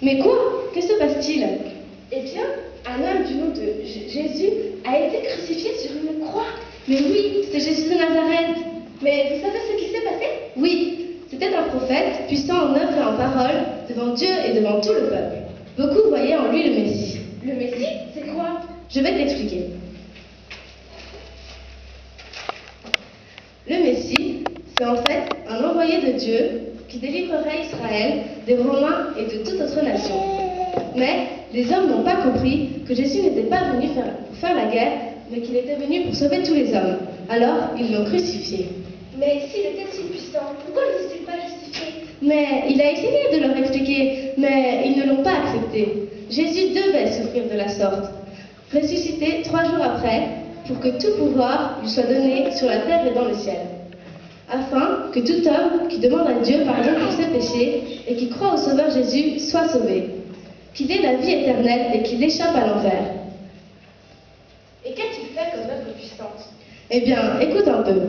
Mais quoi? Que se passe-t-il? Eh bien, un homme du nom de Jésus a été crucifié sur une croix. Mais oui, c'est Jésus de Nazareth. Mais vous savez ce qui s'est passé? Oui, c'était un prophète, puissant en œuvre et en parole, devant Dieu et devant tout le peuple. Beaucoup voyaient en lui le Messie. Le Messie, c'est quoi? Je vais t'expliquer. Le Messie, c'est en fait un envoyé de Dieu qui délivrerait Israël des Romains et de toute autre nation. Mais les hommes n'ont pas compris que Jésus n'était pas venu pour faire la guerre, mais qu'il était venu pour sauver tous les hommes. Alors, ils l'ont crucifié. Mais s'il était si puissant, pourquoi ne s'est-il pas justifié? Mais il a essayé de leur expliquer, mais ils ne l'ont pas accepté. Jésus devait souffrir de la sorte, ressuscité 3 jours après, pour que tout pouvoir lui soit donné sur la terre et dans le ciel, afin que tout homme qui demande à Dieu pardon pour ses péchés et qui croit au Sauveur Jésus soit sauvé, qu'il ait la vie éternelle et qu'il échappe à l'enfer. Et qu'a-t-il fait comme œuvre puissante? Eh bien, écoute un peu.